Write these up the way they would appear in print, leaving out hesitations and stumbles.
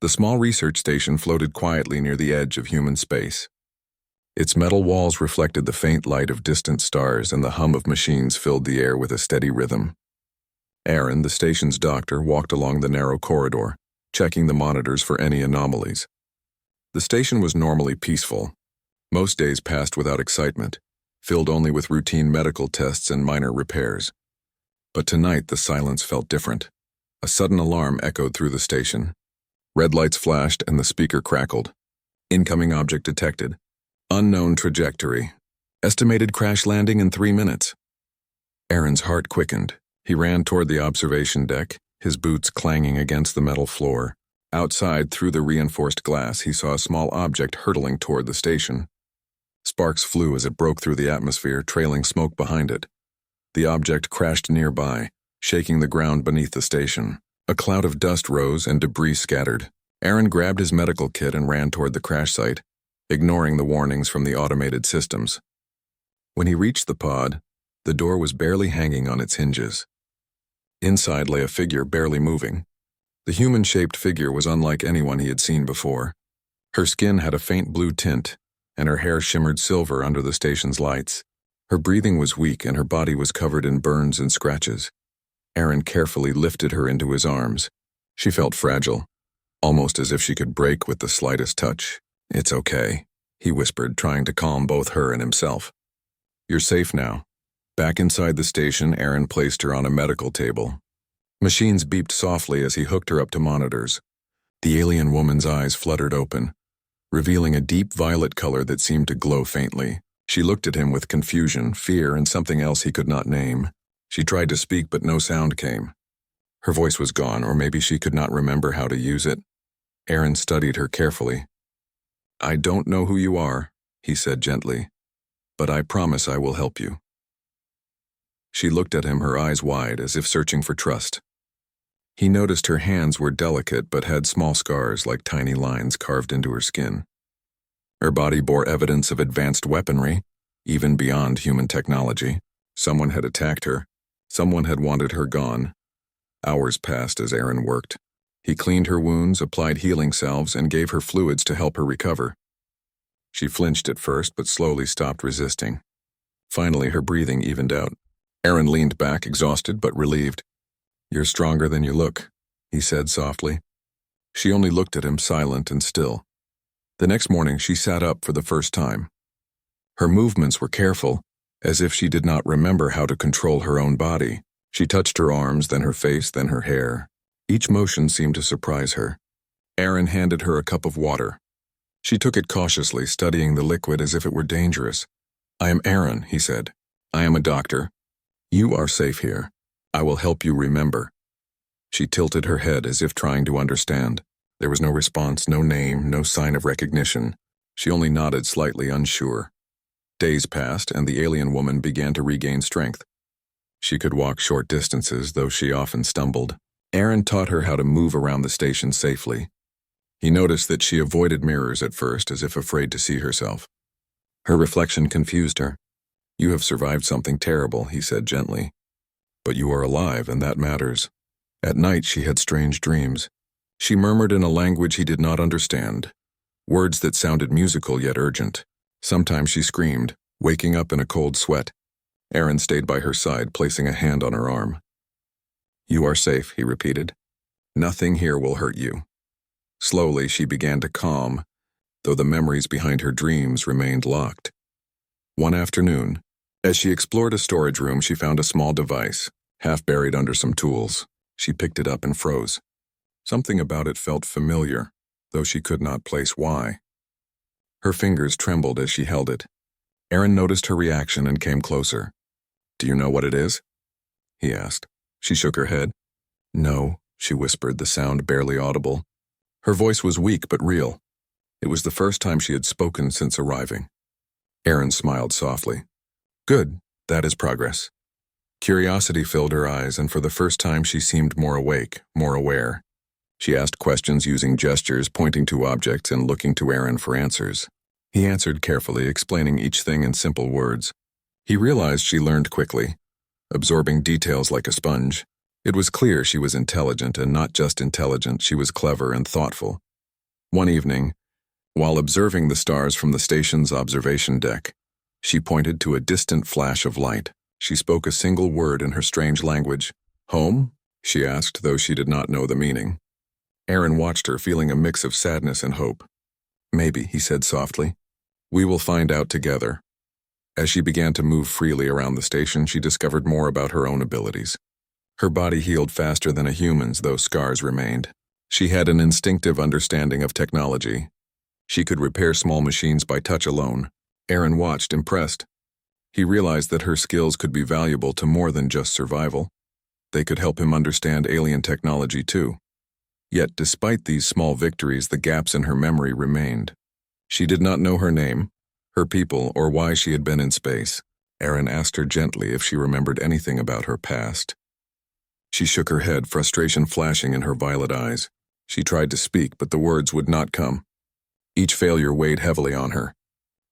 The small research station floated quietly near the edge of human space. Its metal walls reflected the faint light of distant stars, and the hum of machines filled the air with a steady rhythm. Aaron, the station's doctor, walked along the narrow corridor, checking the monitors for any anomalies. The station was normally peaceful. Most days passed without excitement, filled only with routine medical tests and minor repairs. But tonight the silence felt different. A sudden alarm echoed through the station. Red lights flashed and the speaker crackled. Incoming object detected. Unknown trajectory. Estimated crash landing in 3 minutes. Aaron's heart quickened. He ran toward the observation deck, his boots clanging against the metal floor. Outside, through the reinforced glass, he saw a small object hurtling toward the station. Sparks flew as it broke through the atmosphere, trailing smoke behind it. The object crashed nearby, shaking the ground beneath the station. A cloud of dust rose and debris scattered. Aaron grabbed his medical kit and ran toward the crash site, ignoring the warnings from the automated systems. When he reached the pod, the door was barely hanging on its hinges. Inside lay a figure barely moving. The human-shaped figure was unlike anyone he had seen before. Her skin had a faint blue tint, and her hair shimmered silver under the station's lights. Her breathing was weak, and her body was covered in burns and scratches. Aaron carefully lifted her into his arms. She felt fragile, almost as if she could break with the slightest touch. "It's okay," he whispered, trying to calm both her and himself. "You're safe now." Back inside the station, Aaron placed her on a medical table. Machines beeped softly as he hooked her up to monitors. The alien woman's eyes fluttered open, revealing a deep violet color that seemed to glow faintly. She looked at him with confusion, fear, and something else he could not name. She tried to speak, but no sound came. Her voice was gone, or maybe she could not remember how to use it. Aaron studied her carefully. "I don't know who you are," he said gently, "but I promise I will help you." She looked at him, her eyes wide, as if searching for trust. He noticed her hands were delicate but had small scars like tiny lines carved into her skin. Her body bore evidence of advanced weaponry, even beyond human technology. Someone had attacked her. Someone had wanted her gone. Hours passed as Aaron worked. He cleaned her wounds, applied healing salves, and gave her fluids to help her recover. She flinched at first, but slowly stopped resisting. Finally, her breathing evened out. Aaron leaned back, exhausted but relieved. "You're stronger than you look," he said softly. She only looked at him, silent and still. The next morning, she sat up for the first time. Her movements were careful, as if she did not remember how to control her own body. She touched her arms, then her face, then her hair. Each motion seemed to surprise her. Aaron handed her a cup of water. She took it cautiously, studying the liquid as if it were dangerous. "I am Aaron," he said. "I am a doctor. You are safe here. I will help you remember." She tilted her head as if trying to understand. There was no response, no name, no sign of recognition. She only nodded slightly, unsure. Days passed, and the alien woman began to regain strength. She could walk short distances, though she often stumbled. Aaron taught her how to move around the station safely. He noticed that she avoided mirrors at first, as if afraid to see herself. Her reflection confused her. "You have survived something terrible," he said gently. "But you are alive, and that matters." At night she had strange dreams. She murmured in a language he did not understand, words that sounded musical yet urgent. Sometimes she screamed, waking up in a cold sweat. Aaron stayed by her side, placing a hand on her arm. "You are safe," he repeated. "Nothing here will hurt you." Slowly she began to calm, though the memories behind her dreams remained locked. One afternoon, as she explored a storage room, she found a small device, half buried under some tools. She picked it up and froze. Something about it felt familiar, though she could not place why. Her fingers trembled as she held it. Aaron noticed her reaction and came closer. "Do you know what it is?" he asked. She shook her head. "No," she whispered, the sound barely audible. Her voice was weak but real. It was the first time she had spoken since arriving. Aaron smiled softly. "Good, that is progress." Curiosity filled her eyes, and for the first time she seemed more awake, more aware. She asked questions using gestures, pointing to objects and looking to Aaron for answers. He answered carefully, explaining each thing in simple words. He realized she learned quickly, absorbing details like a sponge. It was clear she was intelligent, and not just intelligent, she was clever and thoughtful. One evening, while observing the stars from the station's observation deck, she pointed to a distant flash of light. She spoke a single word in her strange language. "Home?" she asked, though she did not know the meaning. Aaron watched her, feeling a mix of sadness and hope. "Maybe," he said softly. "We will find out together." As she began to move freely around the station, she discovered more about her own abilities. Her body healed faster than a human's, though scars remained. She had an instinctive understanding of technology. She could repair small machines by touch alone. Aaron watched, impressed. He realized that her skills could be valuable to more than just survival. They could help him understand alien technology too. Yet, despite these small victories, the gaps in her memory remained. She did not know her name, her people, or why she had been in space. Aaron asked her gently if she remembered anything about her past. She shook her head, frustration flashing in her violet eyes. She tried to speak, but the words would not come. Each failure weighed heavily on her.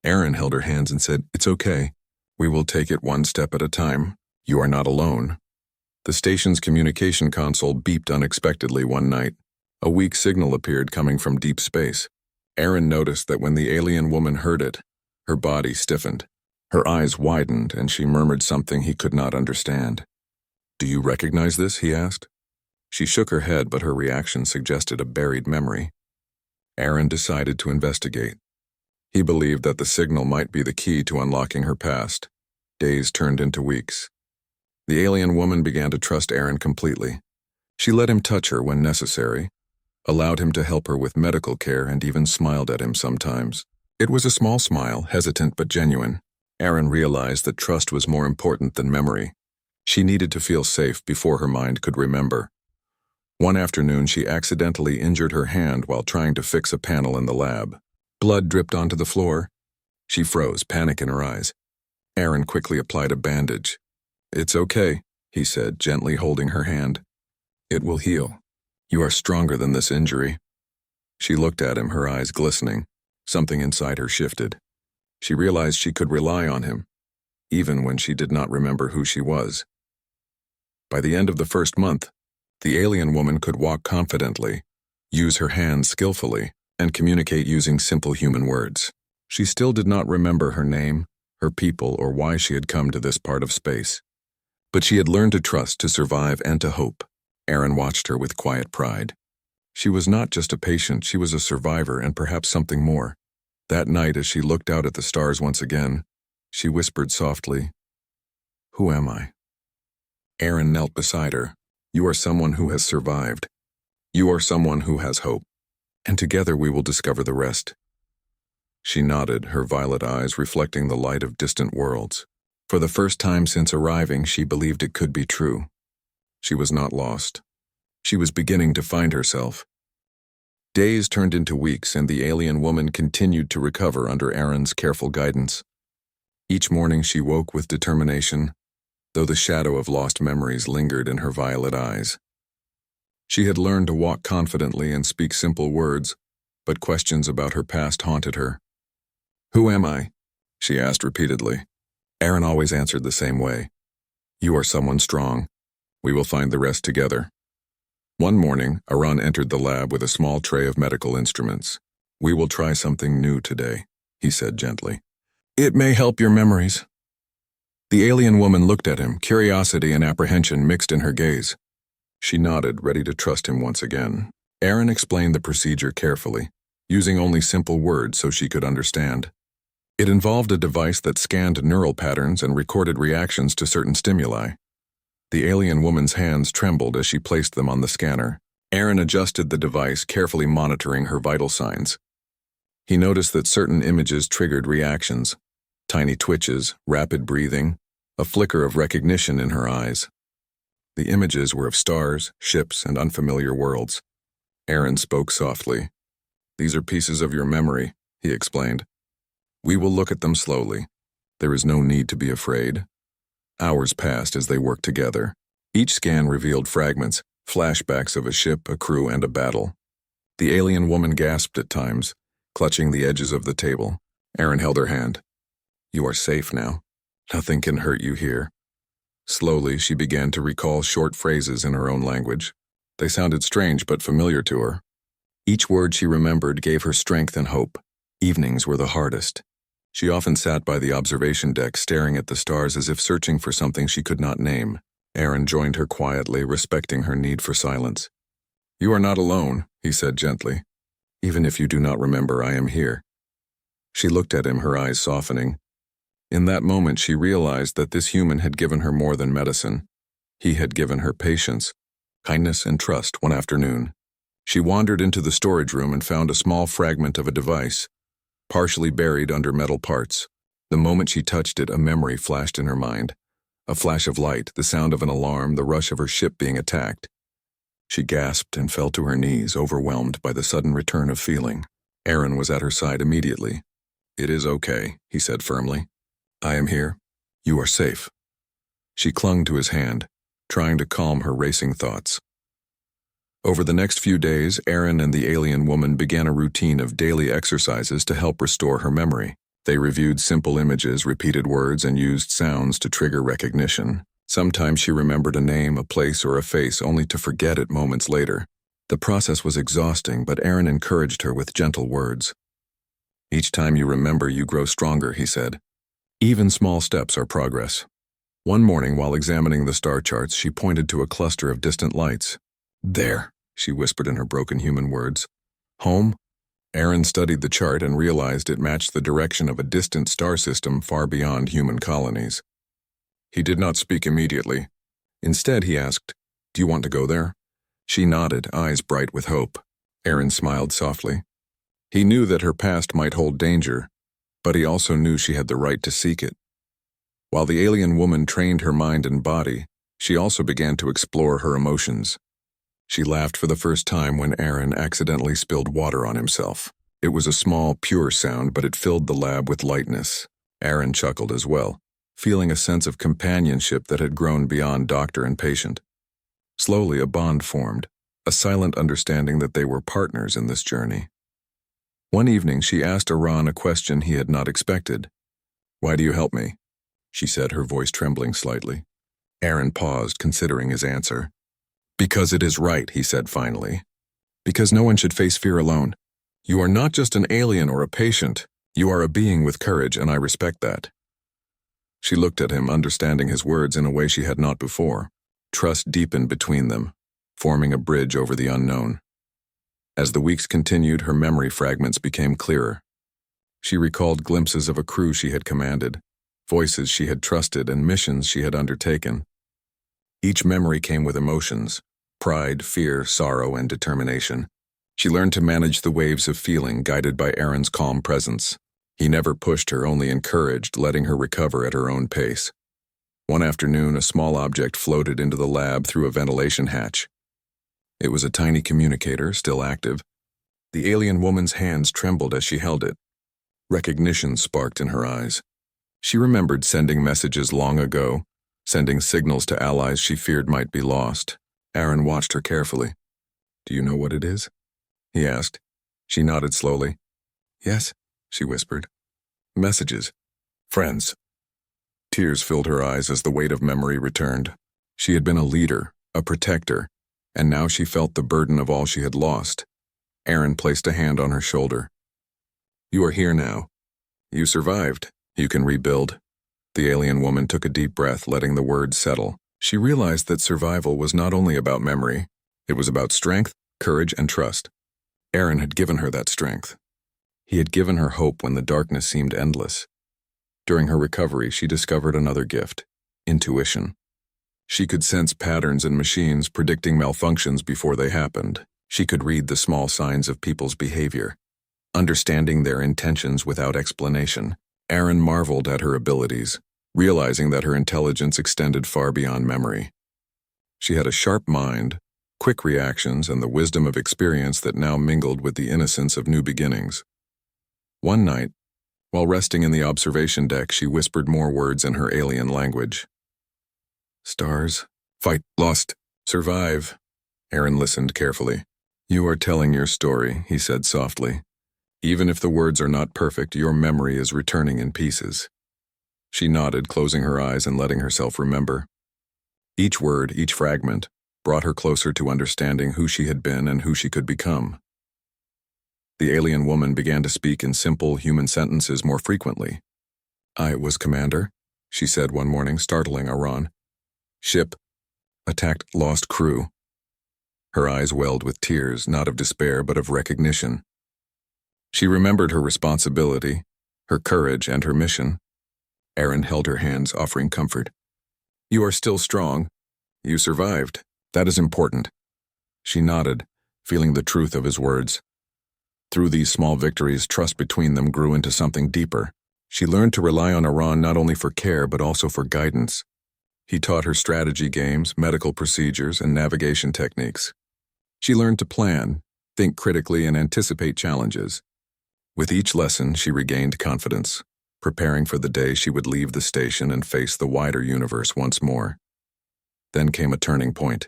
Aaron held her hands and said, "It's okay. We will take it one step at a time. You are not alone." The station's communication console beeped unexpectedly one night. A weak signal appeared coming from deep space. Aaron noticed that when the alien woman heard it, her body stiffened. Her eyes widened, and she murmured something he could not understand. "Do you recognize this?" he asked. She shook her head, but her reaction suggested a buried memory. Aaron decided to investigate. He believed that the signal might be the key to unlocking her past. Days turned into weeks. The alien woman began to trust Aaron completely. She let him touch her when necessary, allowed him to help her with medical care, and even smiled at him sometimes. It was a small smile, hesitant but genuine. Aaron realized that trust was more important than memory. She needed to feel safe before her mind could remember. One afternoon, she accidentally injured her hand while trying to fix a panel in the lab. Blood dripped onto the floor. She froze, panic in her eyes. Aaron quickly applied a bandage. "It's okay," he said, gently holding her hand. "It will heal. You are stronger than this injury." She looked at him, her eyes glistening. Something inside her shifted. She realized she could rely on him, even when she did not remember who she was. By the end of the first month, the alien woman could walk confidently, use her hands skillfully, and communicate using simple human words. She still did not remember her name, her people, or why she had come to this part of space. But she had learned to trust, to survive, and to hope. Aaron watched her with quiet pride. She was not just a patient, she was a survivor, and perhaps something more. That night, as she looked out at the stars once again, she whispered softly, "Who am I?" Aaron knelt beside her. "You are someone who has survived. You are someone who has hope. And together we will discover the rest." She nodded, her violet eyes reflecting the light of distant worlds. For the first time since arriving, she believed it could be true. She was not lost. She was beginning to find herself. Days turned into weeks, and the alien woman continued to recover under Aaron's careful guidance. Each morning she woke with determination, though the shadow of lost memories lingered in her violet eyes. She had learned to walk confidently and speak simple words, but questions about her past haunted her. "Who am I?" she asked repeatedly. Aaron always answered the same way. "You are someone strong. We will find the rest together." One morning, Aaron entered the lab with a small tray of medical instruments. "We will try something new today," he said gently. "It may help your memories." The alien woman looked at him, curiosity and apprehension mixed in her gaze. She nodded, ready to trust him once again. Aaron explained the procedure carefully, using only simple words so she could understand. It involved a device that scanned neural patterns and recorded reactions to certain stimuli. The alien woman's hands trembled as she placed them on the scanner. Aaron adjusted the device, carefully monitoring her vital signs. He noticed that certain images triggered reactions, tiny twitches, rapid breathing, a flicker of recognition in her eyes. The images were of stars, ships, and unfamiliar worlds. Aaron spoke softly. "These are pieces of your memory," he explained. "We will look at them slowly. There is no need to be afraid." Hours passed as they worked together. Each scan revealed fragments, flashbacks of a ship, a crew, and a battle. The alien woman gasped at times, clutching the edges of the table. Aaron held her hand. "You are safe now. Nothing can hurt you here." Slowly, she began to recall short phrases in her own language. They sounded strange but familiar to her. Each word she remembered gave her strength and hope. Evenings were the hardest. She often sat by the observation deck staring at the stars as if searching for something she could not name. Aaron joined her quietly, respecting her need for silence. "You are not alone," he said gently. "Even if you do not remember, I am here." She looked at him, her eyes softening. In that moment, she realized that this human had given her more than medicine. He had given her patience, kindness, and trust. One afternoon, she wandered into the storage room and found a small fragment of a device, partially buried under metal parts. The moment she touched it, a memory flashed in her mind. A flash of light, the sound of an alarm, the rush of her ship being attacked. She gasped and fell to her knees, overwhelmed by the sudden return of feeling. Aaron was at her side immediately. "It is okay," he said firmly. "I am here. You are safe." She clung to his hand, trying to calm her racing thoughts. Over the next few days, Aaron and the alien woman began a routine of daily exercises to help restore her memory. They reviewed simple images, repeated words, and used sounds to trigger recognition. Sometimes she remembered a name, a place, or a face, only to forget it moments later. The process was exhausting, but Aaron encouraged her with gentle words. "Each time you remember, you grow stronger," he said. "Even small steps are progress." One morning, while examining the star charts, she pointed to a cluster of distant lights. "There," she whispered in her broken human words. "Home?" Aaron studied the chart and realized it matched the direction of a distant star system far beyond human colonies. He did not speak immediately. Instead, he asked, "Do you want to go there?" She nodded, eyes bright with hope. Aaron smiled softly. He knew that her past might hold danger, but he also knew she had the right to seek it. While the alien woman trained her mind and body, she also began to explore her emotions. She laughed for the first time when Aaron accidentally spilled water on himself. It was a small, pure sound, but it filled the lab with lightness. Aaron chuckled as well, feeling a sense of companionship that had grown beyond doctor and patient. Slowly, a bond formed, a silent understanding that they were partners in this journey. One evening, she asked Aaron a question he had not expected. "Why do you help me?" she said, her voice trembling slightly. Aaron paused, considering his answer. "Because it is right," he said finally. "Because no one should face fear alone. You are not just an alien or a patient. You are a being with courage, and I respect that." She looked at him, understanding his words in a way she had not before. Trust deepened between them, forming a bridge over the unknown. As the weeks continued, her memory fragments became clearer. She recalled glimpses of a crew she had commanded, voices she had trusted, and missions she had undertaken. Each memory came with emotions: pride, fear, sorrow, and determination. She learned to manage the waves of feeling, guided by Aaron's calm presence. He never pushed her, only encouraged, letting her recover at her own pace. One afternoon, a small object floated into the lab through a ventilation hatch. It was a tiny communicator, still active. The alien woman's hands trembled as she held it. Recognition sparked in her eyes. She remembered sending messages long ago, sending signals to allies she feared might be lost. Aaron watched her carefully. "Do you know what it is?" he asked. She nodded slowly. "Yes," she whispered. "Messages. Friends." Tears filled her eyes as the weight of memory returned. She had been a leader, a protector, and now she felt the burden of all she had lost. Aaron placed a hand on her shoulder. "You are here now. You survived. You can rebuild." The alien woman took a deep breath, letting the words settle. She realized that survival was not only about memory, it was about strength, courage, and trust. Aaron had given her that strength. He had given her hope when the darkness seemed endless. During her recovery, she discovered another gift: intuition. She could sense patterns in machines, predicting malfunctions before they happened. She could read the small signs of people's behavior, understanding their intentions without explanation. Aaron marveled at her abilities, realizing that her intelligence extended far beyond memory. She had a sharp mind, quick reactions, and the wisdom of experience that now mingled with the innocence of new beginnings. One night, while resting in the observation deck, she whispered more words in her alien language. "Stars, fight, lost, survive." Aaron listened carefully. "You are telling your story," he said softly. "Even if the words are not perfect, your memory is returning in pieces." She nodded, closing her eyes and letting herself remember. Each word, each fragment, brought her closer to understanding who she had been and who she could become. The alien woman began to speak in simple human sentences more frequently. "I was commander," she said one morning, startling Aran. "Ship attacked, lost crew." Her eyes welled with tears, not of despair but of recognition. She remembered her responsibility, her courage, and her mission. Aaron held her hands, offering comfort. "You are still strong. You survived. That is important." She nodded, feeling the truth of his words. Through these small victories, trust between them grew into something deeper. She learned to rely on Aran not only for care but also for guidance. He taught her strategy games, medical procedures, and navigation techniques. She learned to plan, think critically, and anticipate challenges. With each lesson, she regained confidence, preparing for the day she would leave the station and face the wider universe once more. Then came a turning point.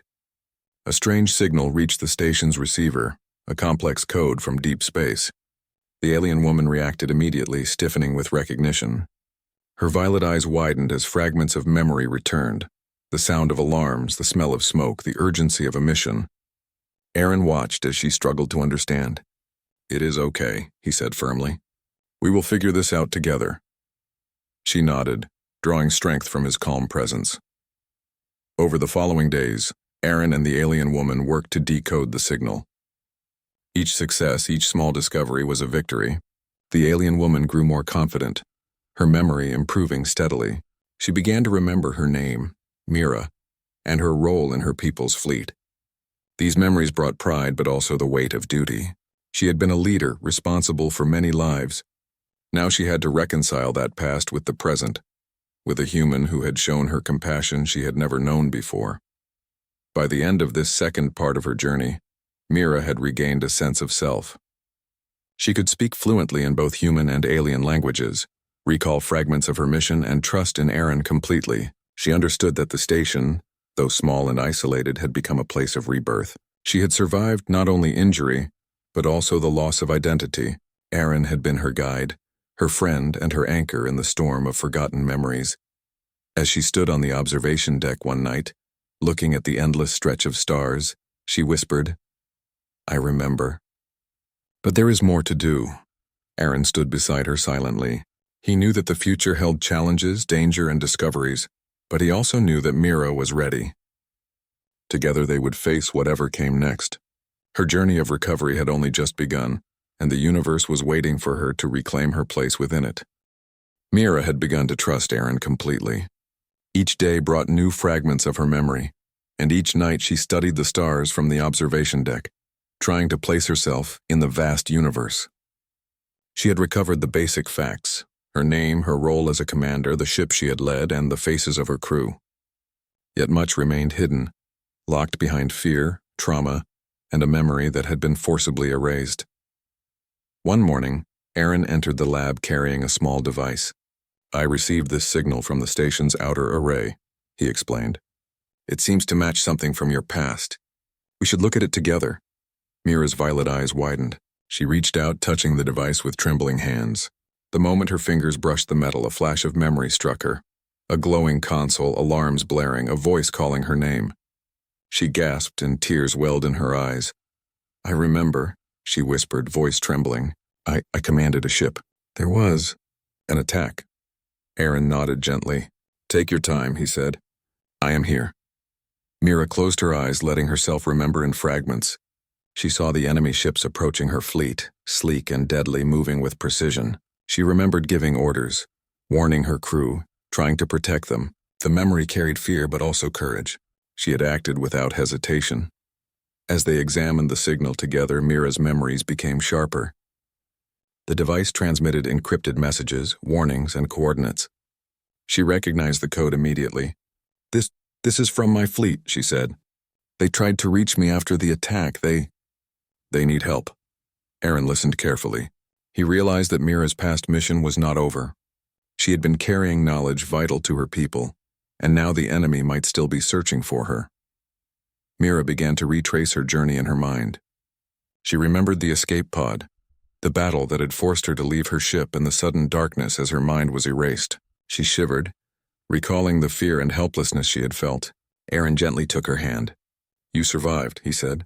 A strange signal reached the station's receiver, a complex code from deep space. The alien woman reacted immediately, stiffening with recognition. Her violet eyes widened as fragments of memory returned, the sound of alarms, the smell of smoke, the urgency of a mission. Aaron watched as she struggled to understand. "It is okay," he said firmly. "We will figure this out together." She nodded, drawing strength from his calm presence. Over the following days, Aaron and the alien woman worked to decode the signal. Each success, each small discovery was a victory. The alien woman grew more confident, her memory improving steadily. She began to remember her name, Mira, and her role in her people's fleet. These memories brought pride but also the weight of duty. She had been a leader, responsible for many lives. Now she had to reconcile that past with the present, with a human who had shown her compassion she had never known before. By the end of this second part of her journey, Mira had regained a sense of self. She could speak fluently in both human and alien languages, recall fragments of her mission, and trust in Aaron completely. She understood that the station, though small and isolated, had become a place of rebirth. She had survived not only injury, but also the loss of identity. Aaron had been her guide, her friend, and her anchor in the storm of forgotten memories. As she stood on the observation deck one night, looking at the endless stretch of stars, she whispered, "I remember." But there is more to do. Aaron stood beside her silently. He knew that the future held challenges, danger, and discoveries, but he also knew that Mira was ready. Together they would face whatever came next. Her journey of recovery had only just begun, and the universe was waiting for her to reclaim her place within it. Mira had begun to trust Aaron completely. Each day brought new fragments of her memory, and each night she studied the stars from the observation deck, trying to place herself in the vast universe. She had recovered the basic facts: her name, her role as a commander, the ship she had led, and the faces of her crew. Yet much remained hidden, locked behind fear, trauma, and a memory that had been forcibly erased. One morning, Aaron entered the lab carrying a small device. "I received this signal from the station's outer array," he explained. "It seems to match something from your past. We should look at it together." Mira's violet eyes widened. She reached out, touching the device with trembling hands. The moment her fingers brushed the metal, a flash of memory struck her. A glowing console, alarms blaring, a voice calling her name. She gasped and tears welled in her eyes. "I remember," she whispered, voice trembling. I commanded a ship. There was an attack." Aaron nodded gently. "Take your time," he said. "I am here." Mira closed her eyes, letting herself remember in fragments. She saw the enemy ships approaching her fleet, sleek and deadly, moving with precision. She remembered giving orders, warning her crew, trying to protect them. The memory carried fear but also courage. She had acted without hesitation. As they examined the signal together, Mira's memories became sharper. The device transmitted encrypted messages, warnings, and coordinates. She recognized the code immediately. This is from my fleet," she said. "They tried to reach me after the attack. They need help." Aaron listened carefully. He realized that Mira's past mission was not over. She had been carrying knowledge vital to her people, and now the enemy might still be searching for her. Mira began to retrace her journey in her mind. She remembered the escape pod, the battle that had forced her to leave her ship, and the sudden darkness as her mind was erased. She shivered, recalling the fear and helplessness she had felt. Aaron gently took her hand. "You survived," he said.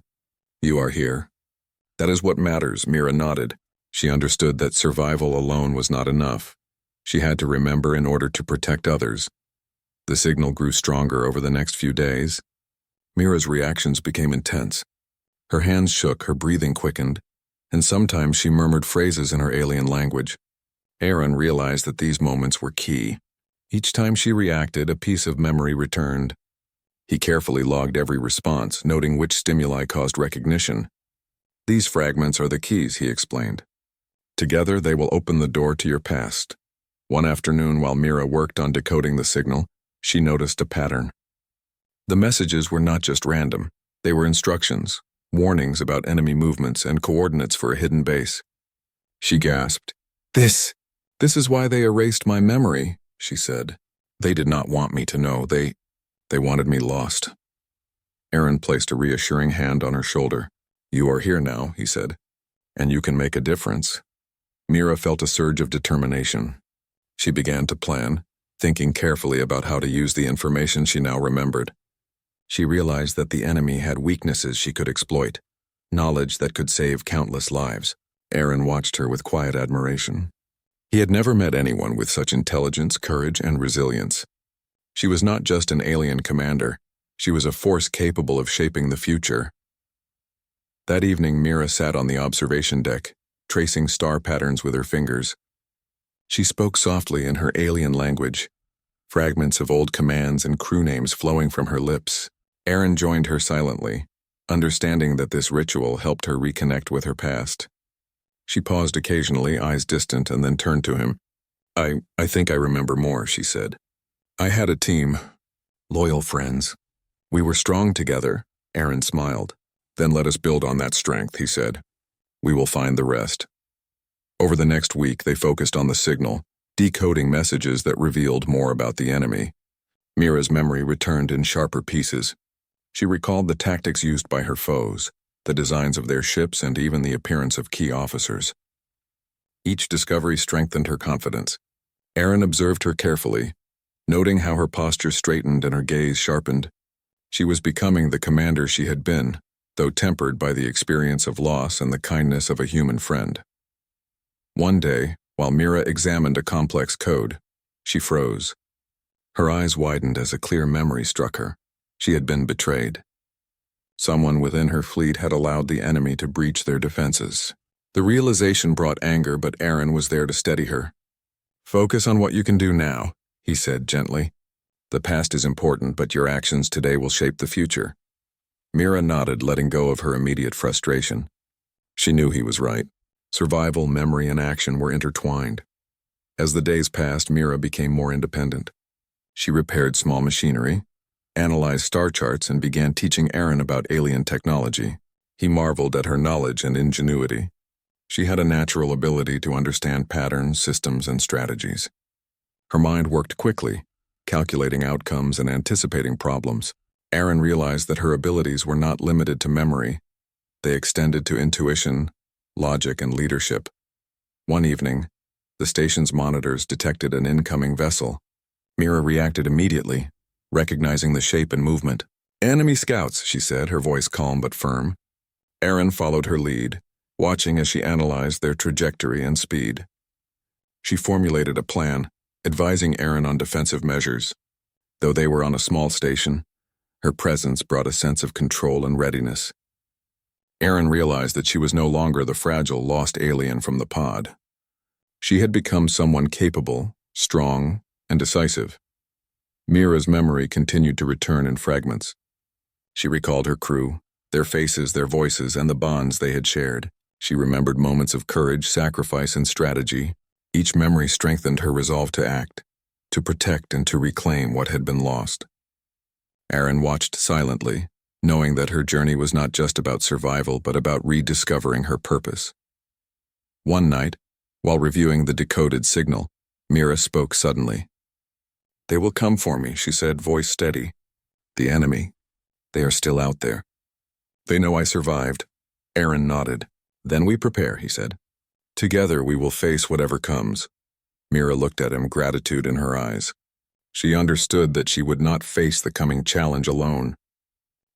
"You are here." "That is what matters," Mira nodded. She understood that survival alone was not enough. She had to remember in order to protect others. The signal grew stronger over the next few days. Mira's reactions became intense. Her hands shook, her breathing quickened, and sometimes she murmured phrases in her alien language. Aaron realized that these moments were key. Each time she reacted, a piece of memory returned. He carefully logged every response, noting which stimuli caused recognition. These fragments are the keys, he explained. Together, they will open the door to your past. One afternoon, while Mira worked on decoding the signal, she noticed a pattern. The messages were not just random. They were instructions, warnings about enemy movements, and coordinates for a hidden base. She gasped. This is why they erased my memory, she said. They did not want me to know. They wanted me lost. Aaron placed a reassuring hand on her shoulder. You are here now, he said, and you can make a difference. Mira felt a surge of determination. She began to plan, thinking carefully about how to use the information she now remembered. She realized that the enemy had weaknesses she could exploit, knowledge that could save countless lives. Aaron watched her with quiet admiration. He had never met anyone with such intelligence, courage, and resilience. She was not just an alien commander. She was a force capable of shaping the future. That evening, Mira sat on the observation deck, tracing star patterns with her fingers. She spoke softly in her alien language, fragments of old commands and crew names flowing from her lips. Aaron joined her silently, understanding that this ritual helped her reconnect with her past. She paused occasionally, eyes distant, and then turned to him. I think I remember more, she said. I had a team, loyal friends. We were strong together, Aaron smiled. Then let us build on that strength, he said. We will find the rest. Over the next week, they focused on the signal, decoding messages that revealed more about the enemy. Mira's memory returned in sharper pieces. She recalled the tactics used by her foes, the designs of their ships, and even the appearance of key officers. Each discovery strengthened her confidence. Aaron observed her carefully, noting how her posture straightened and her gaze sharpened. She was becoming the commander she had been, though tempered by the experience of loss and the kindness of a human friend. One day, while Mira examined a complex code, she froze. Her eyes widened as a clear memory struck her. She had been betrayed. Someone within her fleet had allowed the enemy to breach their defenses. The realization brought anger, but Aaron was there to steady her. Focus on what you can do now, he said gently. The past is important, but your actions today will shape the future. Mira nodded, letting go of her immediate frustration. She knew he was right. Survival, memory, and action were intertwined. As the days passed, Mira became more independent. She repaired small machinery, analyzed star charts, and began teaching Aaron about alien technology. He marveled at her knowledge and ingenuity. She had a natural ability to understand patterns, systems, and strategies. Her mind worked quickly, calculating outcomes and anticipating problems. Aaron realized that her abilities were not limited to memory. They extended to intuition, logic, and leadership. One evening, the station's monitors detected an incoming vessel. Mira reacted immediately, recognizing the shape and movement. Enemy scouts, she said, her voice calm but firm. Aaron followed her lead, watching as she analyzed their trajectory and speed. She formulated a plan, advising Aaron on defensive measures. Though they were on a small station, her presence brought a sense of control and readiness. Aaron realized that she was no longer the fragile, lost alien from the pod. She had become someone capable, strong, and decisive. Mira's memory continued to return in fragments. She recalled her crew, their faces, their voices, and the bonds they had shared. She remembered moments of courage, sacrifice, and strategy. Each memory strengthened her resolve to act, to protect and to reclaim what had been lost. Aaron watched silently, knowing that her journey was not just about survival but about rediscovering her purpose. One night, while reviewing the decoded signal, Mira spoke suddenly. They will come for me, she said, voice steady. The enemy. They are still out there. They know I survived. Aaron nodded. Then we prepare, he said. Together we will face whatever comes. Mira looked at him, gratitude in her eyes. She understood that she would not face the coming challenge alone.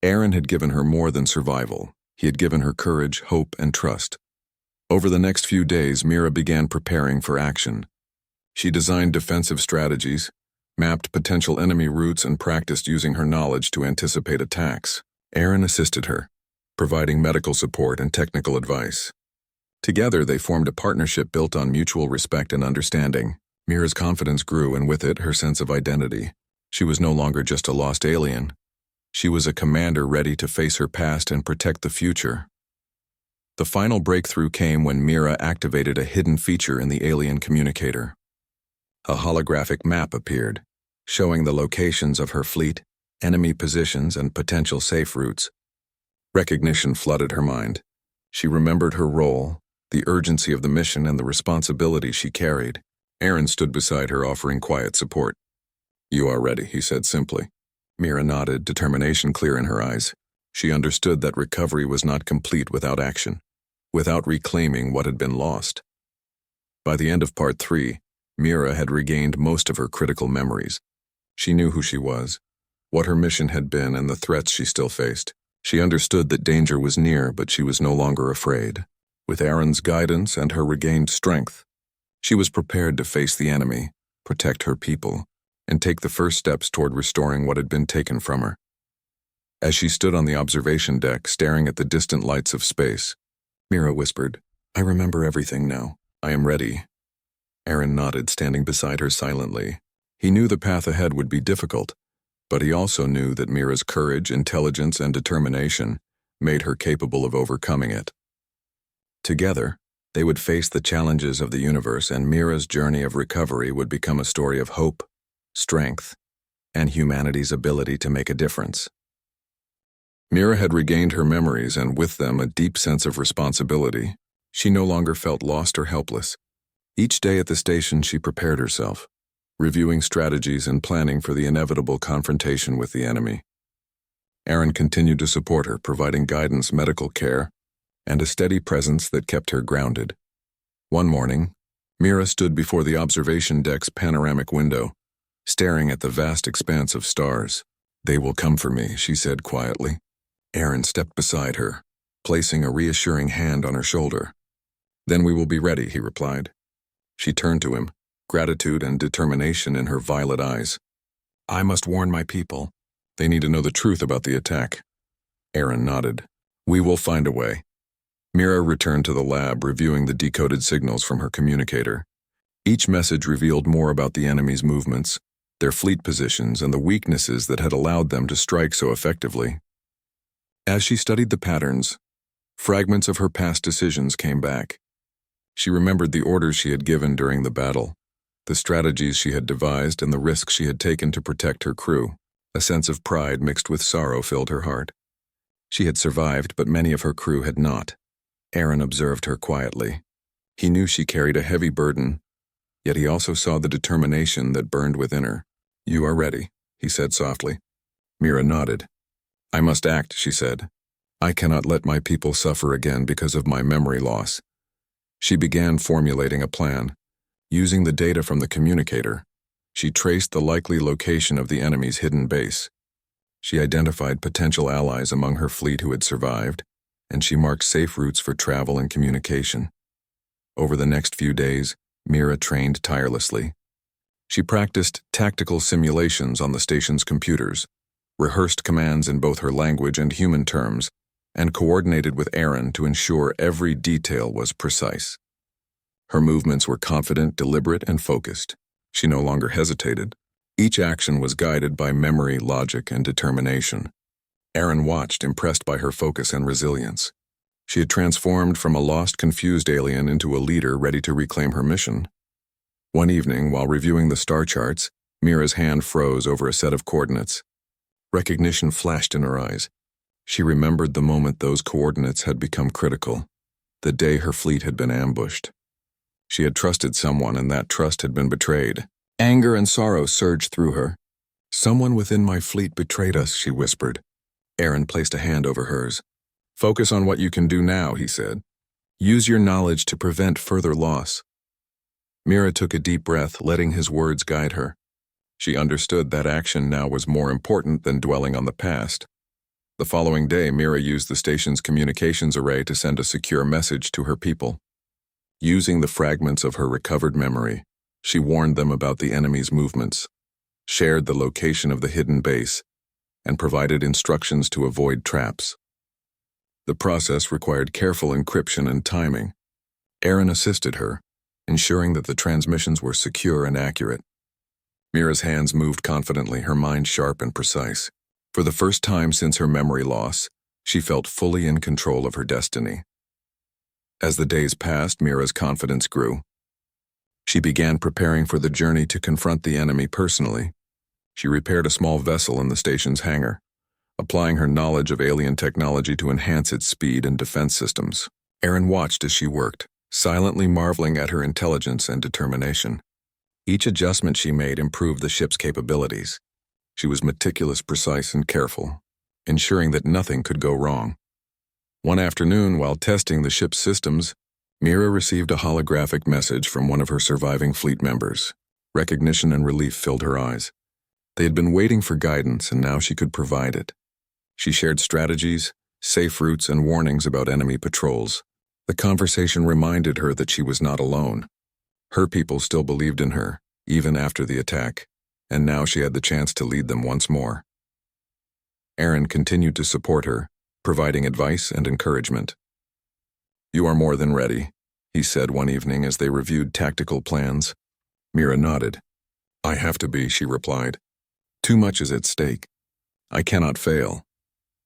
Aaron had given her more than survival. He had given her courage, hope, and trust. Over the next few days, Mira began preparing for action. She designed defensive strategies, mapped potential enemy routes, and practiced using her knowledge to anticipate attacks. Aaron assisted her, providing medical support and technical advice. Together, they formed a partnership built on mutual respect and understanding. Mira's confidence grew, and with it, her sense of identity. She was no longer just a lost alien. She was a commander ready to face her past and protect the future. The final breakthrough came when Mira activated a hidden feature in the alien communicator. A holographic map appeared, showing the locations of her fleet, enemy positions, and potential safe routes. Recognition flooded her mind. She remembered her role, the urgency of the mission, and the responsibility she carried. Aaron stood beside her, offering quiet support. "You are ready," he said simply. Mira nodded, determination clear in her eyes. She understood that recovery was not complete without action, without reclaiming what had been lost. By the end of Part 3, Mira had regained most of her critical memories. She knew who she was, what her mission had been, and the threats she still faced. She understood that danger was near, but she was no longer afraid. With Aaron's guidance and her regained strength, she was prepared to face the enemy, protect her people, and take the first steps toward restoring what had been taken from her. As she stood on the observation deck, staring at the distant lights of space, Mira whispered, "I remember everything now. I am ready." Aaron nodded, standing beside her silently. He knew the path ahead would be difficult, but he also knew that Mira's courage, intelligence, and determination made her capable of overcoming it. Together, they would face the challenges of the universe, and Mira's journey of recovery would become a story of hope, strength, and humanity's ability to make a difference. Mira had regained her memories, and with them a deep sense of responsibility. She no longer felt lost or helpless. Each day at the station, she prepared herself, reviewing strategies and planning for the inevitable confrontation with the enemy. Aaron continued to support her, providing guidance, medical care, and a steady presence that kept her grounded. One morning, Mira stood before the observation deck's panoramic window, staring at the vast expanse of stars. "They will come for me," she said quietly. Aaron stepped beside her, placing a reassuring hand on her shoulder. "Then we will be ready," he replied. She turned to him, gratitude and determination in her violet eyes. "I must warn my people. They need to know the truth about the attack." Aaron nodded. "We will find a way." Mira returned to the lab, reviewing the decoded signals from her communicator. Each message revealed more about the enemy's movements, their fleet positions, and the weaknesses that had allowed them to strike so effectively. As she studied the patterns, fragments of her past decisions came back. She remembered the orders she had given during the battle, the strategies she had devised, and the risks she had taken to protect her crew. A sense of pride mixed with sorrow filled her heart. She had survived, but many of her crew had not. Aaron observed her quietly. He knew she carried a heavy burden, yet he also saw the determination that burned within her. "You are ready," he said softly. Mira nodded. "I must act," she said. "I cannot let my people suffer again because of my memory loss." She began formulating a plan. Using the data from the communicator, she traced the likely location of the enemy's hidden base. She identified potential allies among her fleet who had survived, and she marked safe routes for travel and communication. Over the next few days, Mira trained tirelessly. She practiced tactical simulations on the station's computers, rehearsed commands in both her language and human terms, and coordinated with Aaron to ensure every detail was precise. Her movements were confident, deliberate, and focused. She no longer hesitated. Each action was guided by memory, logic, and determination. Aaron watched, impressed by her focus and resilience. She had transformed from a lost, confused alien into a leader ready to reclaim her mission. One evening, while reviewing the star charts, Mira's hand froze over a set of coordinates. Recognition flashed in her eyes. She remembered the moment those coordinates had become critical, the day her fleet had been ambushed. She had trusted someone, and that trust had been betrayed. Anger and sorrow surged through her. "Someone within my fleet betrayed us," she whispered. Aaron placed a hand over hers. "Focus on what you can do now," he said. "Use your knowledge to prevent further loss." Mira took a deep breath, letting his words guide her. She understood that action now was more important than dwelling on the past. The following day, Mira used the station's communications array to send a secure message to her people. Using the fragments of her recovered memory, she warned them about the enemy's movements, shared the location of the hidden base, and provided instructions to avoid traps. The process required careful encryption and timing. Aaron assisted her, ensuring that the transmissions were secure and accurate. Mira's hands moved confidently, her mind sharp and precise. For the first time since her memory loss, she felt fully in control of her destiny. As the days passed, Mira's confidence grew. She began preparing for the journey to confront the enemy personally. She repaired a small vessel in the station's hangar, applying her knowledge of alien technology to enhance its speed and defense systems. Aaron watched as she worked, silently marveling at her intelligence and determination. Each adjustment she made improved the ship's capabilities. She was meticulous, precise, and careful, ensuring that nothing could go wrong. One afternoon, while testing the ship's systems, Mira received a holographic message from one of her surviving fleet members. Recognition and relief filled her eyes. They had been waiting for guidance, and now she could provide it. She shared strategies, safe routes, and warnings about enemy patrols. The conversation reminded her that she was not alone. Her people still believed in her, even after the attack, and now she had the chance to lead them once more. Aaron continued to support her, providing advice and encouragement. "You are more than ready," he said one evening as they reviewed tactical plans. Mira nodded. "I have to be," she replied. "Too much is at stake. I cannot fail."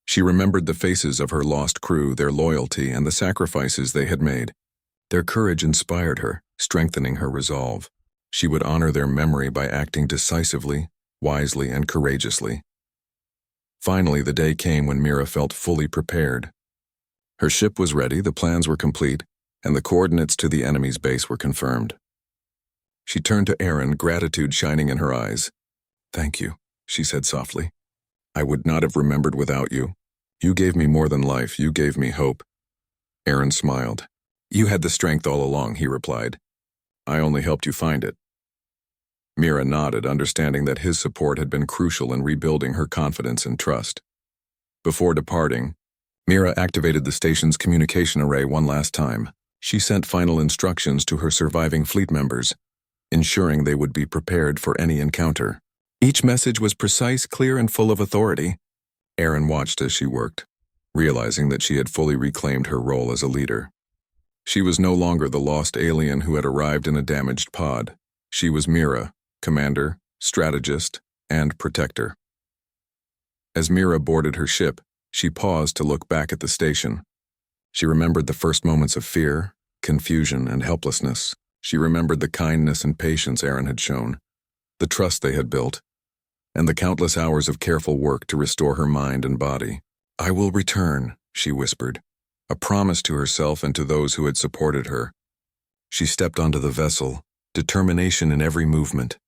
She remembered the faces of her lost crew, their loyalty, and the sacrifices they had made. Their courage inspired her, strengthening her resolve. She would honor their memory by acting decisively, wisely, and courageously. Finally, the day came when Mira felt fully prepared. Her ship was ready, the plans were complete, and the coordinates to the enemy's base were confirmed. She turned to Aaron, gratitude shining in her eyes. "Thank you," she said softly. "I would not have remembered without you. You gave me more than life, you gave me hope." Aaron smiled. "You had the strength all along," he replied. "I only helped you find it." Mira nodded, understanding that his support had been crucial in rebuilding her confidence and trust. Before departing, Mira activated the station's communication array one last time. She sent final instructions to her surviving fleet members, ensuring they would be prepared for any encounter. Each message was precise, clear, and full of authority. Aaron watched as she worked, realizing that she had fully reclaimed her role as a leader. She was no longer the lost alien who had arrived in a damaged pod. She was Mira, commander, strategist, and protector. As Mira boarded her ship, she paused to look back at the station. She remembered the first moments of fear, confusion, and helplessness. She remembered the kindness and patience Aaron had shown, the trust they had built, and the countless hours of careful work to restore her mind and body. "I will return," she whispered, a promise to herself and to those who had supported her. She stepped onto the vessel, determination in every movement.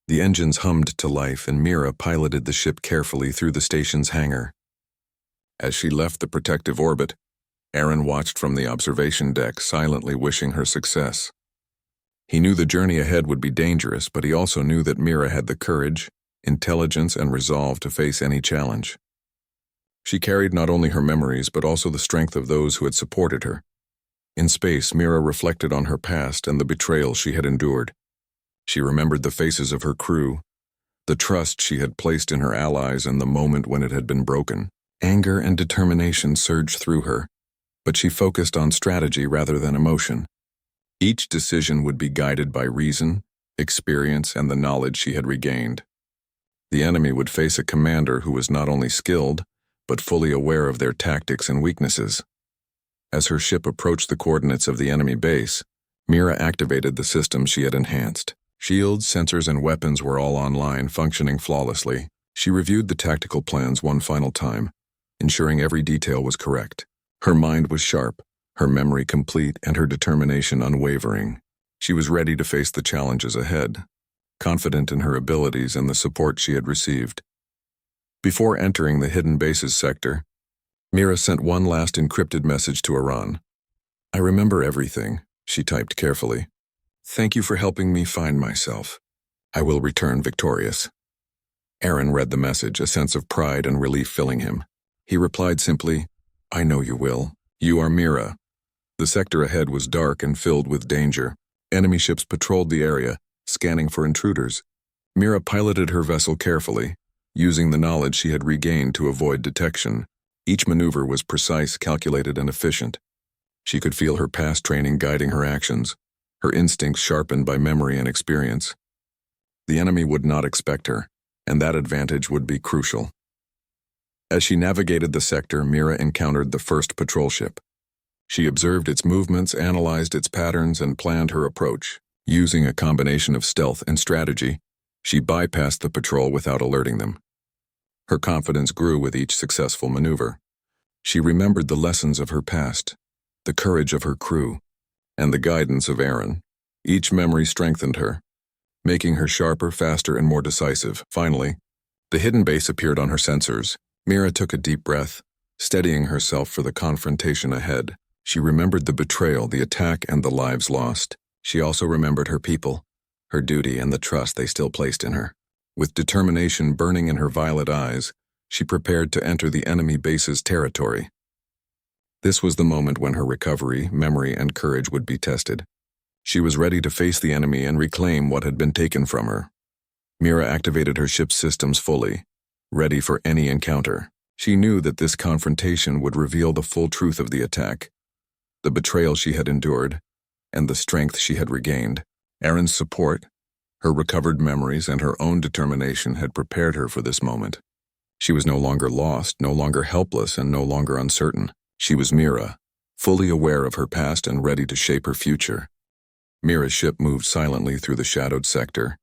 The engines hummed to life, and Mira piloted the ship carefully through the station's hangar. As she left the protective orbit, Aaron watched from the observation deck, silently wishing her success. He knew the journey ahead would be dangerous, but he also knew that Mira had the courage, intelligence, and resolve to face any challenge. She carried not only her memories, but also the strength of those who had supported her. In space, Mira reflected on her past and the betrayal she had endured. She remembered the faces of her crew, the trust she had placed in her allies, and the moment when it had been broken. Anger and determination surged through her, but she focused on strategy rather than emotion. Each decision would be guided by reason, experience, and the knowledge she had regained. The enemy would face a commander who was not only skilled, but fully aware of their tactics and weaknesses. As her ship approached the coordinates of the enemy base, Mira activated the systems she had enhanced. Shields, sensors, and weapons were all online, functioning flawlessly. She reviewed the tactical plans one final time, ensuring every detail was correct. Her mind was sharp, her memory complete, and her determination unwavering. She was ready to face the challenges ahead, confident in her abilities and the support she had received. Before entering the hidden bases sector, Mira sent one last encrypted message to Iran. "I remember everything," she typed carefully. "Thank you for helping me find myself. I will return victorious." Aaron read the message, a sense of pride and relief filling him. He replied simply, "I know you will. You are Mira, The sector ahead was dark and filled with danger. Enemy ships patrolled the area, scanning for intruders. Mira piloted her vessel carefully, using the knowledge she had regained to avoid detection. Each maneuver was precise, calculated, and efficient. She could feel her past training guiding her actions, her instincts sharpened by memory and experience. The enemy would not expect her, and that advantage would be crucial. As she navigated the sector, Mira encountered the first patrol ship. She observed its movements, analyzed its patterns, and planned her approach. Using a combination of stealth and strategy, she bypassed the patrol without alerting them. Her confidence grew with each successful maneuver. She remembered the lessons of her past, the courage of her crew, and the guidance of Aaron. Each memory strengthened her, making her sharper, faster, and more decisive. Finally, the hidden base appeared on her sensors. Mira took a deep breath, steadying herself for the confrontation ahead. She remembered the betrayal, the attack, and the lives lost. She also remembered her people, her duty, and the trust they still placed in her. With determination burning in her violet eyes, she prepared to enter the enemy base's territory. This was the moment when her recovery, memory, and courage would be tested. She was ready to face the enemy and reclaim what had been taken from her. Mira activated her ship's systems fully, ready for any encounter. She knew that this confrontation would reveal the full truth of the attack, the betrayal she had endured, and the strength she had regained. Aaron's support, her recovered memories, and her own determination had prepared her for this moment. She was no longer lost, no longer helpless, and no longer uncertain. She was Mira, fully aware of her past and ready to shape her future. Mira's ship moved silently through the shadowed sector,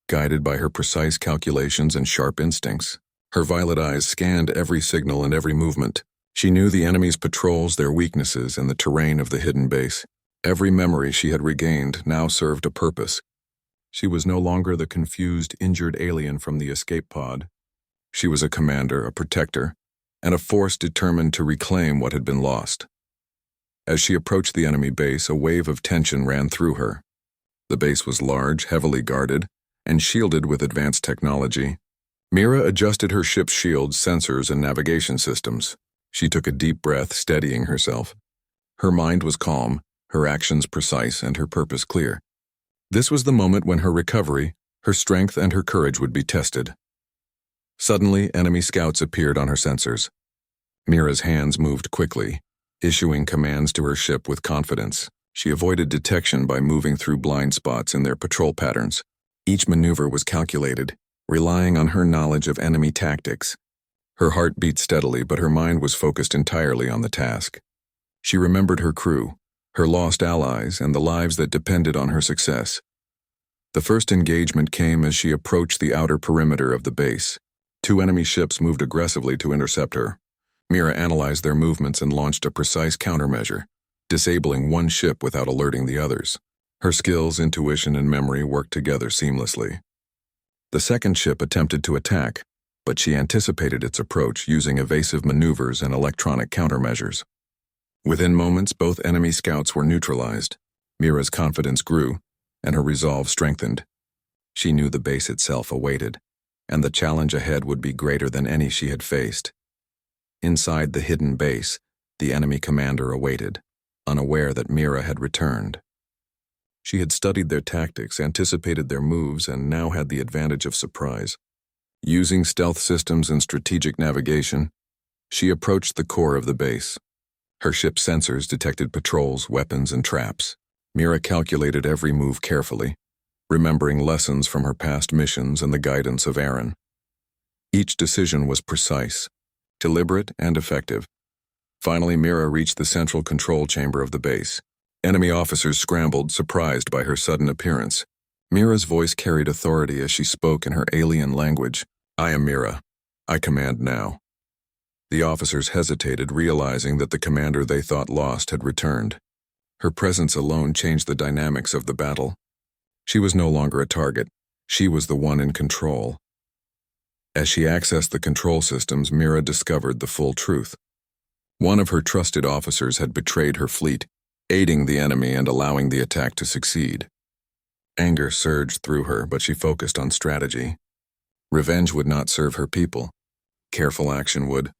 guided by her precise calculations and sharp instincts. Her violet eyes scanned every signal and every movement. She knew the enemy's patrols, their weaknesses, and the terrain of the hidden base. Every memory she had regained now served a purpose. She was no longer the confused, injured alien from the escape pod. She was a commander, a protector, and a force determined to reclaim what had been lost. As she approached the enemy base, a wave of tension ran through her. The base was large, heavily guarded, and shielded with advanced technology. Mira adjusted her ship's shields, sensors, and navigation systems. She took a deep breath, steadying herself. Her mind was calm, her actions precise, and her purpose clear. This was the moment when her recovery, her strength, and her courage would be tested. Suddenly, enemy scouts appeared on her sensors. Mira's hands moved quickly, issuing commands to her ship with confidence. She avoided detection by moving through blind spots in their patrol patterns. Each maneuver was calculated, relying on her knowledge of enemy tactics. Her heart beat steadily, but her mind was focused entirely on the task. She remembered her crew, her lost allies, and the lives that depended on her success. The first engagement came as she approached the outer perimeter of the base. 2 enemy ships moved aggressively to intercept her. Mira analyzed their movements and launched a precise countermeasure, disabling one ship without alerting the others. Her skills, intuition, and memory worked together seamlessly. The second ship attempted to attack, but she anticipated its approach using evasive maneuvers and electronic countermeasures. Within moments, both enemy scouts were neutralized. Mira's confidence grew, and her resolve strengthened. She knew the base itself awaited, and the challenge ahead would be greater than any she had faced. Inside the hidden base, the enemy commander awaited, unaware that Mira had returned. She had studied their tactics, anticipated their moves, and now had the advantage of surprise. Using stealth systems and strategic navigation, she approached the core of the base. Her ship's sensors detected patrols, weapons, and traps. Mira calculated every move carefully, remembering lessons from her past missions and the guidance of Aaron. Each decision was precise, deliberate, and effective. Finally, Mira reached the central control chamber of the base. Enemy officers scrambled, surprised by her sudden appearance. Mira's voice carried authority as she spoke in her alien language. "I am Mira. I command now." The officers hesitated, realizing that the commander they thought lost had returned. Her presence alone changed the dynamics of the battle. She was no longer a target. She was the one in control. As she accessed the control systems, Mira discovered the full truth. One of her trusted officers had betrayed her fleet, aiding the enemy and allowing the attack to succeed. Anger surged through her, but she focused on strategy. Revenge would not serve her people. Careful action would.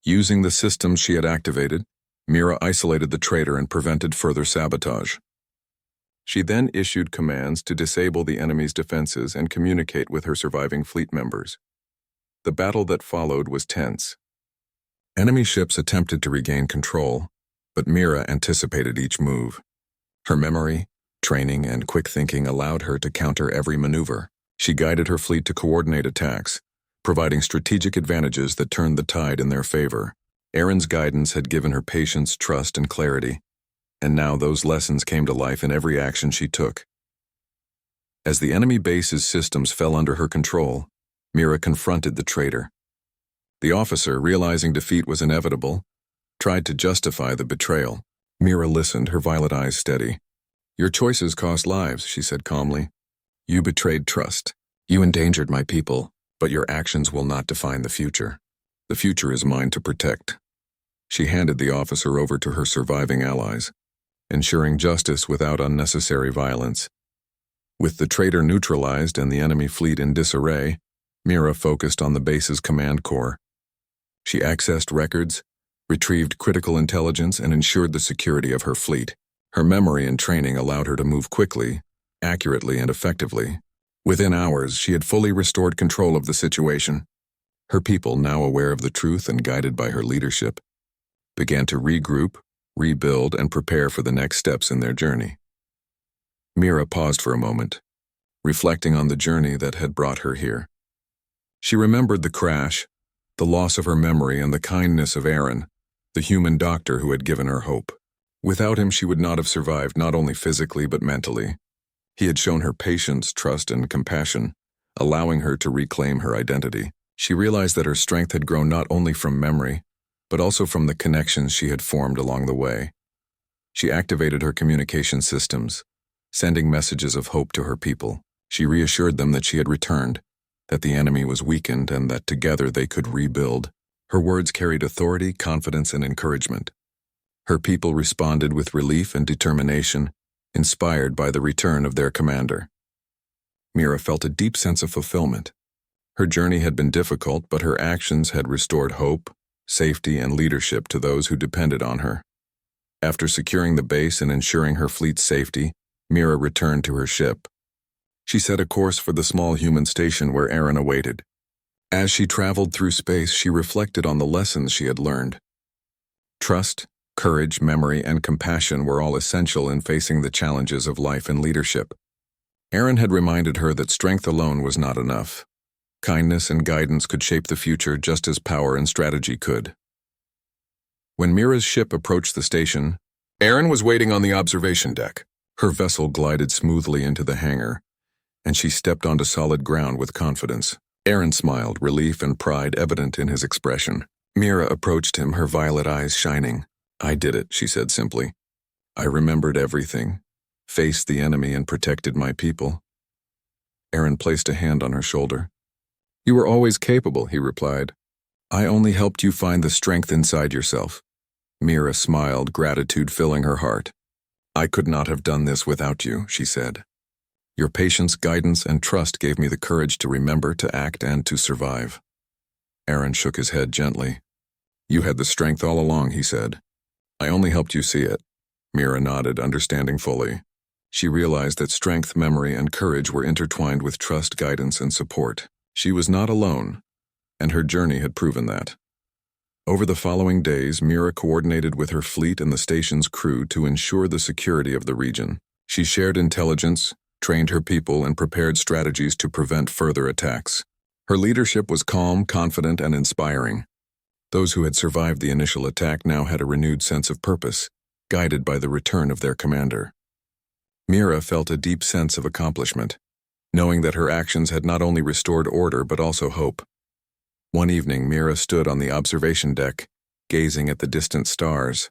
Using the systems she had activated, Mira isolated the traitor and prevented further sabotage. She then issued commands to disable the enemy's defenses and communicate with her surviving fleet members. The battle that followed was tense. Enemy ships attempted to regain control, but Mira anticipated each move. Her memory, training, and quick thinking allowed her to counter every maneuver. She guided her fleet to coordinate attacks, providing strategic advantages that turned the tide in their favor. Erin's guidance had given her patience, trust, and clarity, and now those lessons came to life in every action she took. As the enemy base's systems fell under her control, Mira confronted the traitor. The officer, realizing defeat was inevitable, tried to justify the betrayal. Mira listened, her violet eyes steady. "Your choices cost lives," she said calmly. "You betrayed trust. You endangered my people, but your actions will not define the future. The future is mine to protect." She handed the officer over to her surviving allies, ensuring justice without unnecessary violence. With the traitor neutralized and the enemy fleet in disarray, Mira focused on the base's command core. She accessed records, retrieved critical intelligence, and ensured the security of her fleet. Her memory and training allowed her to move quickly, accurately, and effectively. Within hours, she had fully restored control of the situation. Her people, now aware of the truth and guided by her leadership, began to regroup, rebuild, and prepare for the next steps in their journey. Mira paused for a moment, reflecting on the journey that had brought her here. She remembered the crash, the loss of her memory, and the kindness of Aaron, the human doctor who had given her hope. Without him, she would not have survived, not only physically but mentally. He had shown her patience, trust, and compassion, allowing her to reclaim her identity. She realized that her strength had grown not only from memory, but also from the connections she had formed along the way. She activated her communication systems, sending messages of hope to her people. She reassured them that she had returned, that the enemy was weakened, and that together they could rebuild. Her words carried authority, confidence, and encouragement. Her people responded with relief and determination, inspired by the return of their commander. Mira felt a deep sense of fulfillment. Her journey had been difficult, but her actions had restored hope, safety, and leadership to those who depended on her. After securing the base and ensuring her fleet's safety, Mira returned to her ship. She set a course for the small human station where Aaron awaited. As she traveled through space, she reflected on the lessons she had learned. Trust, courage, memory, and compassion were all essential in facing the challenges of life and leadership. Aaron had reminded her that strength alone was not enough. Kindness and guidance could shape the future just as power and strategy could. When Mira's ship approached the station, Aaron was waiting on the observation deck. Her vessel glided smoothly into the hangar, and she stepped onto solid ground with confidence. Aaron smiled, relief and pride evident in his expression. Mira approached him, her violet eyes shining. "I did it," she said simply. "I remembered everything, faced the enemy, and protected my people." Aaron placed a hand on her shoulder. "You were always capable," he replied. "I only helped you find the strength inside yourself." Mira smiled, gratitude filling her heart. "I could not have done this without you," she said. "Your patience, guidance, and trust gave me the courage to remember, to act, and to survive." Aaron shook his head gently. "You had the strength all along," he said. "I only helped you see it." Mira nodded, understanding fully. She realized that strength, memory, and courage were intertwined with trust, guidance, and support. She was not alone, and her journey had proven that. Over the following days, Mira coordinated with her fleet and the station's crew to ensure the security of the region. She shared intelligence, trained her people, and prepared strategies to prevent further attacks. Her leadership was calm, confident, and inspiring. Those who had survived the initial attack now had a renewed sense of purpose, guided by the return of their commander. Mira felt a deep sense of accomplishment, knowing that her actions had not only restored order but also hope. One evening, Mira stood on the observation deck, gazing at the distant stars.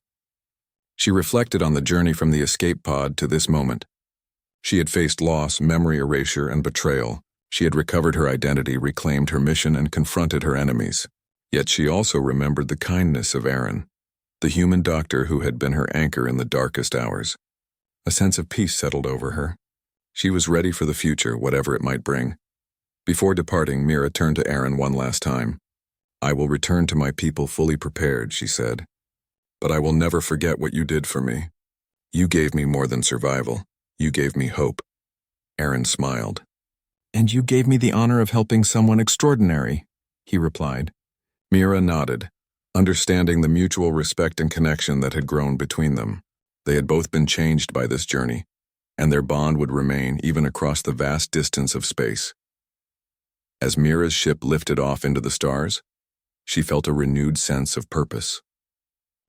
She reflected on the journey from the escape pod to this moment. She had faced loss, memory erasure, and betrayal. She had recovered her identity, reclaimed her mission, and confronted her enemies. Yet she also remembered the kindness of Aaron, the human doctor who had been her anchor in the darkest hours. A sense of peace settled over her. She was ready for the future, whatever it might bring. Before departing, Mira turned to Aaron one last time. "I will return to my people fully prepared," she said. but I will never forget what you did for me. You gave me more than survival. You gave me hope." Aaron smiled. "And you gave me the honor of helping someone extraordinary," he replied. Mira nodded, understanding the mutual respect and connection that had grown between them. They had both been changed by this journey, and their bond would remain even across the vast distance of space. As Mira's ship lifted off into the stars, she felt a renewed sense of purpose.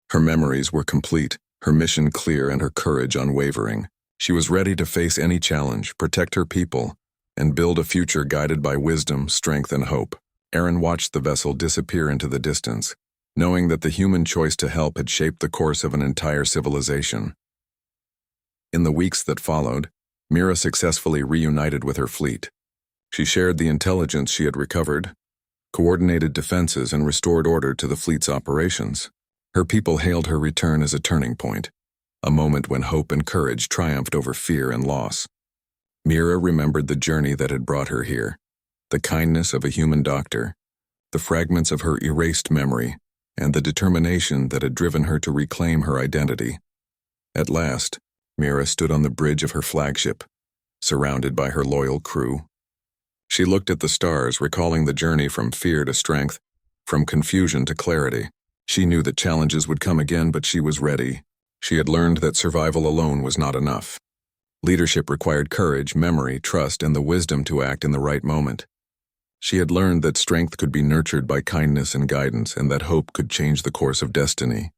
Her memories were complete, her mission clear, and her courage unwavering. She was ready to face any challenge, protect her people, and build a future guided by wisdom, strength, and hope. Aaron watched the vessel disappear into the distance, knowing that the human choice to help had shaped the course of an entire civilization. In the weeks that followed, Mira successfully reunited with her fleet. She shared the intelligence she had recovered, coordinated defenses, and restored order to the fleet's operations. Her people hailed her return as a turning point, a moment when hope and courage triumphed over fear and loss. Mira remembered the journey that had brought her here, the kindness of a human doctor, the fragments of her erased memory, and the determination that had driven her to reclaim her identity. At last, Mira stood on the bridge of her flagship, surrounded by her loyal crew. She looked at the stars, recalling the journey from fear to strength, from confusion to clarity. She knew that challenges would come again, but she was ready. She had learned that survival alone was not enough. Leadership required courage, memory, trust, and the wisdom to act in the right moment. She had learned that strength could be nurtured by kindness and guidance, and that hope could change the course of destiny.